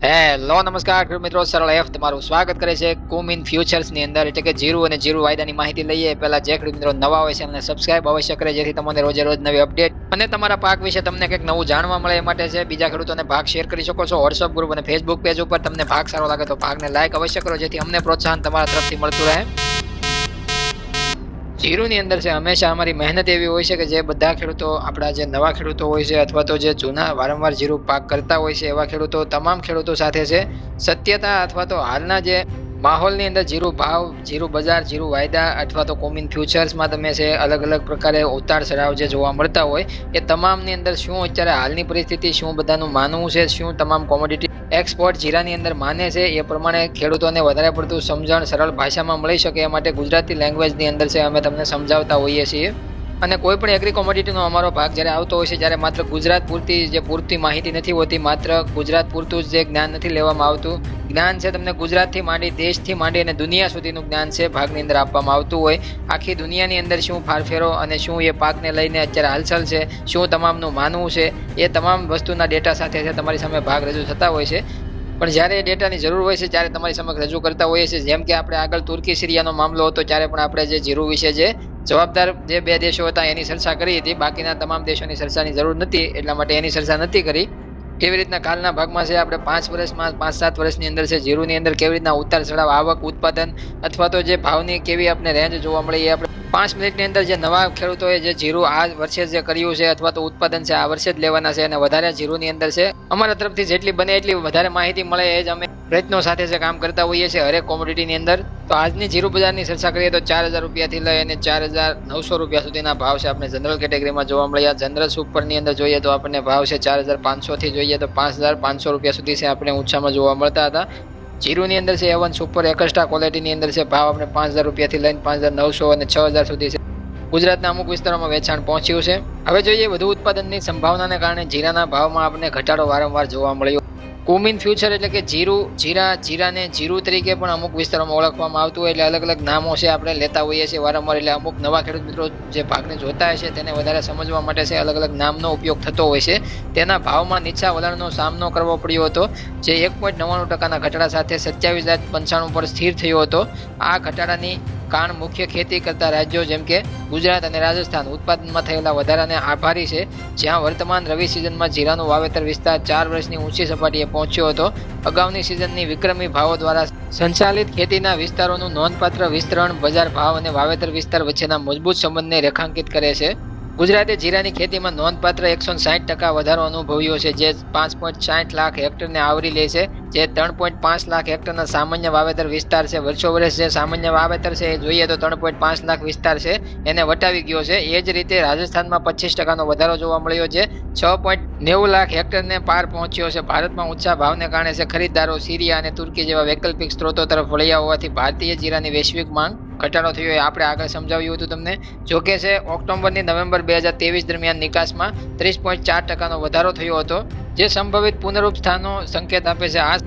Hello નમસ્કાર ખેડૂત મિત્રો, સરળ એફ તમારું સ્વાગત કરે છે કુમિન ફ્યુચર્સ ની અંદર, એટલે કે જીરું અને જીરું વાયદાની માહિતી લઈએ. પહેલા જે ખેડૂત મિત્રો નવા હોય છે એમને સબસ્ક્રાઇબ અવશ્ય કરે, જેથી તમને રોજે રોજ નવી અપડેટ અને તમારા પાક વિશે તમને કંઈક નવું જાણવા મળે એ માટે છે. બીજા ખેડૂતોને ભાગ શેર કરી શકો છો વોટ્સઅપ ગ્રુપ અને ફેસબુક પેજ ઉપર. તમને ભાગ સારો લાગે તો ભાગને લાઈક અવશ્ય કરો, જેથી અમને પ્રોત્સાહન તમારા તરફથી મળતું રહે. જીરુની અંદર છે હંમેશા અમારી મહેનત એવી હોય છે કે જે બધા ખેડૂતો, આપણા જે નવા ખેડૂતો હોય છે અથવા તો જે જૂના વારંવાર જીરું પાક કરતા હોય છે એવા ખેડૂતો, તમામ ખેડૂતો સાથે છે સત્યતા અથવા તો હાલના જે માહોલની અંદર જીરું ભાવ, જીરું બજાર, જીરું વાયદા અથવા તો કોમિન ફ્યુચર્સમાં તમે છે અલગ અલગ પ્રકારે ઉતાર ચઢાવ જે જોવા મળતા હોય એ તમામની અંદર શું અત્યારે હાલની પરિસ્થિતિ, શું બધાનું માનવું છે, શું તમામ કોમોડિટી એક્સપોર્ટ જીરાની અંદર માને છે એ પ્રમાણે ખેડૂતોને વધારે પડતું સમજણ સરળ ભાષામાં મળી શકે એ માટે ગુજરાતી લેંગ્વેજની અંદર છે અમે તમને સમજાવતા હોઈએ છીએ. અને કોઈ પણ એગ્રી કોમોડિટીનો અમારો ભાગ જ્યારે આવતો હોય છે જ્યારે માત્ર ગુજરાત પૂરતી જે પૂરતી માહિતી નથી હોતી, માત્ર ગુજરાત પૂરતું જ જે જ્ઞાન નથી લેવામાં આવતું. જ્ઞાન છે તમને ગુજરાતથી માંડી, દેશથી માંડી અને દુનિયા સુધીનું જ્ઞાન છે ભાગની અંદર આપવામાં આવતું હોય. આખી દુનિયાની અંદર શું ફારફેરો અને શું એ પાકને લઈને અત્યારે હાલચાલ છે, શું તમામનું માનવું છે, એ તમામ વસ્તુના ડેટા સાથે છે તમારી સામે ભાગ રજૂ થતા હોય છે. પણ જ્યારે એ ડેટાની જરૂર હોય છે ત્યારે તમારી સમક્ષ રજૂ કરતા હોઈએ છીએ. જેમ કે આપણે આગળ તુર્કી સિરિયાનો મામલો હતો ત્યારે પણ આપણે જે જીરું વિશે જે જવાબદાર જે બે દેશો હતા એની ચર્ચા કરી હતી. બાકીના તમામ દેશોની ચર્ચાની જરૂર નથી, એટલા માટે એની ચર્ચા નથી કરી. કેવી રીતના કાલના ભાગમાં છે આપણે 5 વર્ષમાં 5-7 વર્ષની અંદર છે જીરુની અંદર કેવી રીતના ઉતાર ચઢાવ, આવક, ઉત્પાદન અથવા તો જે ભાવની કેવી આપણે રેન્જ જોવા મળે એ આપણે 5 મિનિટની અંદર જે નવા ખેડૂતોએ જે જીરું આ વર્ષે જે કર્યું છે અથવા તો ઉત્પાદન છે આ વર્ષે જ લેવાના છે અને વધારે જીરુની અંદર છે અમારા તરફથી જેટલી બને એટલી વધારે માહિતી મળે એ જ અમે પ્રયત્નો સાથે જે કામ કરતા હોઈએ છીએ હરેક કોમોડિટીની અંદર. તો આજની જીરું બજારની ચર્ચા કરીએ તો 4,000 રૂપિયાથી લઈ અને 4,900 રૂપિયા સુધીના ભાવ છે આપણે જનરલ કેટેગરીમાં જોવા મળ્યા. જનરલ સુપરની અંદર જોઈએ તો આપણને ભાવ છે 4,500 થી જોઈએ તો 5,500 રૂપિયા સુધી છે આપણે ઊંચામાં જોવા મળતા હતા. જીરુની અંદર છે A1 સુપર એક્સ્ટ્રા ક્વોલિટીની અંદર છે ભાવ આપણે 5,000 રૂપિયાથી લઈને 5,900 અને 6,000 સુધી છે ગુજરાતના અમુક વિસ્તારોમાં વેચાણ પહોંચ્યું છે. હવે જોઈએ વધુ ઉત્પાદનની સંભાવનાને કારણે જીરાના ભાવમાં આપણને ઘટાડો વારંવાર જોવા મળ્યો. કુમિન ફ્યુચર એટલે કે જીરું, જીરાને જીરું તરીકે પણ અમુક વિસ્તારોમાં ઓળખવામાં આવતું હોય, એટલે અલગ અલગ નામો છે આપણે લેતા હોઈએ છીએ વારંવાર. એટલે અમુક નવા ખેડૂત મિત્રો જે ભાગને જોતા હોય છે તેને વધારે સમજવા માટે છે અલગ અલગ નામનો ઉપયોગ થતો હોય છે. તેના ભાવમાં નીચા વલણનો સામનો કરવો પડ્યો હતો, જે 1.99% ઘટાડા સાથે 27,95 પર સ્થિર થયો હતો. આ ઘટાડાની કારણ મુખ્ય ખેતી કરતા રાજ્યો જેમ કે ગુજરાત અને રાજસ્થાન ઉત્પાદનમાં થયેલા વધારાને આભારી છે, જ્યાં વર્તમાન રવિ સિઝનમાં જીરાનું વાવેતર વિસ્તાર 4 વર્ષની ઊંચી સપાટીએ પહોંચ્યો હતો. અગાઉની સિઝનની વિક્રમી ભાવો દ્વારા સંચાલિત ખેતીના વિસ્તારોનું નોંધપાત્ર વિસ્તરણ બજાર ભાવ અને વાવેતર વિસ્તાર વચ્ચેના મજબૂત સંબંધને રેખાંકિત કરે છે. ગુજરાતે જીરાની ખેતીમાં નોંધપાત્ર 160% વધારો અનુભવ્યો છે, જે 5.60 લાખ હેક્ટરને આવરી લે છે, જે 3.5 લાખ હેક્ટરના સામાન્ય વાવેતર વિસ્તાર છે. વર્ષો વર્ષ જે સામાન્ય વાવેતર છે એ જોઈએ તો 3.5 લાખ વિસ્તાર છે એને વટાવી ગયો છે. એ જ રીતે રાજસ્થાનમાં 25% વધારો જોવા મળ્યો છે, 6.90 લાખ હેક્ટરને પાર પહોંચ્યો છે. ભારતમાં ઊંચા ભાવને કારણે છે ખરીદદારો સિરિયા અને તુર્કી જેવા વૈકલ્પિક સ્ત્રોતો તરફ વળ્યા હોવાથી ભારતીય જીરાની વૈશ્વિક માંગ ઘટાડો થયો એ આપણે આગળ સમજાવ્યું હતું તમને. જોકે છે ઓક્ટોબરથી નવેમ્બર 2023 દરમિયાન નિકાસમાં 30.4% વધારો થયો હતો, જે સંભવિત પુનરુત્થાનનો સંકેત આપે છે. આ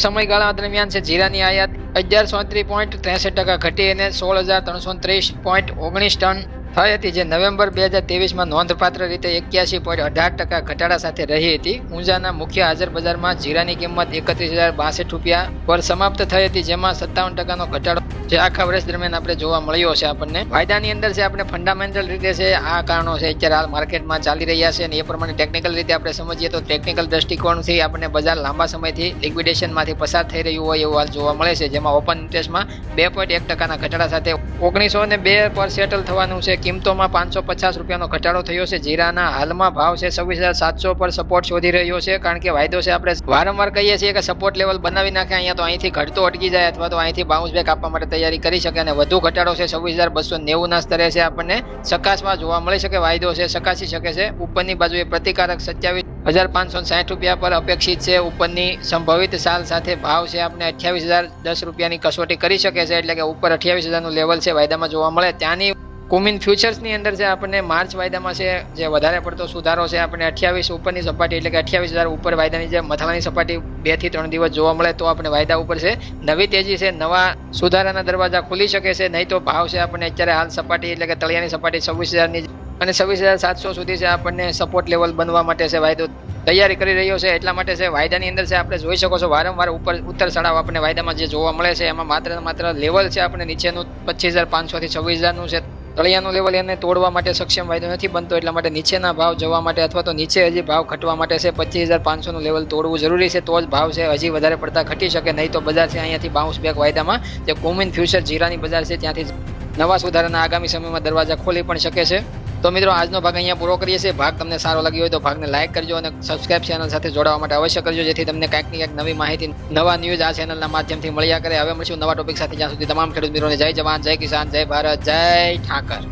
સમયગાળા દરમિયાન છે જીરાની આયાત 1,037.63% ઘટી અને 16,330.19 ટન થઈ હતી, જે નવેમ્બર 2023માં નોંધપાત્ર રીતે 81.18% ઘટાડા સાથે રહી હતી. ઊંઝાના મુખ્ય હાજર બજારમાં જીરાની કિંમત 31,062 રૂપિયા પર સમાપ્ત થઈ હતી, જેમાં 57%નો ઘટાડો જે આખા વર્ષ દરમિયાન આપણે જોવા મળ્યો છે. આપણને વાયદાની અંદર છે આપણે ફંડામેન્ટલ રીતે છે આ કારણો છે અત્યારે હાલ માર્કેટમાં ચાલી રહ્યા છે, અને એ પ્રમાણે ટેકનિકલ રીતે આપણે સમજીએ તો ટેકનિકલ દ્રષ્ટિકોણથી આપણને બજાર લાંબા સમયથી લિક્વિડેશનમાંથી પસાર થઈ રહ્યું હોય એવું હાલ જોવા મળે છે, જેમાં ઓપન ઇન્ટરેસ્ટમાં 2.1%ના ઘટાડા સાથે 1902 પર સેટલ થવાનું છે. કિંમતોમાં 550 રૂપિયાનો ઘટાડો થયો છે. જીરાના હાલમાં ભાવ છે 26,700 પર સપોર્ટ શોધી રહ્યો છે, કારણ કે વાયદો છે આપણે વારંવાર કહીએ છીએ કે સપોર્ટ લેવલ બનાવી નાખે અહીંયા તો અહીંથી ઘટતો અટકી જાય અથવા તો અહીંથી બાઉન્સ બેક આપવા માટે તૈયારી કરી શકે, અને વધુ ઘટાડો છે 26,290 ના સ્તરે છે આપણને ચકાસવા જોવા મળી શકે. વાયદો છે ચકાસી શકે છે. ઉપરની બાજુએ પ્રતિકારક 27,560 રૂપિયા પર અપેક્ષિત છે. ઉપરની સંભવિત સાલ સાથે ભાવ છે આપણે 28,010 રૂપિયાની કસોટી કરી શકે છે, એટલે કે ઉપર 28,000નું લેવલ છે વાયદામાં જોવા મળે. ત્યાંની કુમિન ફ્યુચર્સની અંદર છે આપણને માર્ચ વાયદામાં છે જે વધારે પડતો સુધારો છે આપણે 28 ઉપરની સપાટી એટલે કે 28,000 ઉપર વાયદાની જે મથાળાની સપાટી 2 થી 3 દિવસ જોવા મળે તો આપણે વાયદા ઉપર છે નવી તેજી છે, નવા સુધારાના દરવાજા ખુલી શકે છે. નહીં તો ભાવ છે આપણને અત્યારે હાલ સપાટી એટલે કે તળિયાની સપાટી 26,000ની અને 26,700 સુધી છે આપણને સપોર્ટ લેવલ બનવા માટે છે વાયદો તૈયારી કરી રહ્યો છે. એટલા માટે છે વાયદાની અંદર છે આપણે જોઈ શકો છો વારંવાર ઉત્તર ચડાવ આપણને વાયદામાં જે જોવા મળે છે એમાં માત્ર ને માત્ર લેવલ છે આપણે નીચેનું 25,500 થી 26,000નું છે. તળિયાનું લેવલ એને તોડવા માટે સક્ષમ વાયદો નથી બનતો. એટલા માટે નીચેના ભાવ જવા માટે અથવા તો નીચે હજી ભાવ ઘટવા માટે છે 25,500નું લેવલ તોડવું જરૂરી છે. તો જ ભાવ છે હજી વધારે પડતા ઘટી શકે, નહીં તો બજાર છે અહીંયાથી બાઉન્સ બેક વાયદામાં જે કોમિન ફ્યુચર જીરાની બજાર છે ત્યાંથી નવા સુધારાના આગામી સમયમાં દરવાજા ખોલી પણ શકે છે. તો મિત્રો આજનો ભાગ અહીંયા પૂરો કરીએ છીએ. ભાગ તમને સારો લાગ્યો હોય તો ભાગને લાઈક કરજો અને સબસ્ક્રાઇબ ચેનલ સાથે જોડાવા માટે અવશ્ય કરજો, જેથી તમને કાંઈક ને કાંઈક નવી માહિતી, નવા ન્યૂઝ આ ચેનલના માધ્યમથી મળ્યા કરે. હવે મળીશું નવા ટોપિક સાથે. જ્યાં સુધી તમામ ખેડૂત મિત્રોને જય જવાન, જય કિસાન, જય ભારત, જય ઠાકર.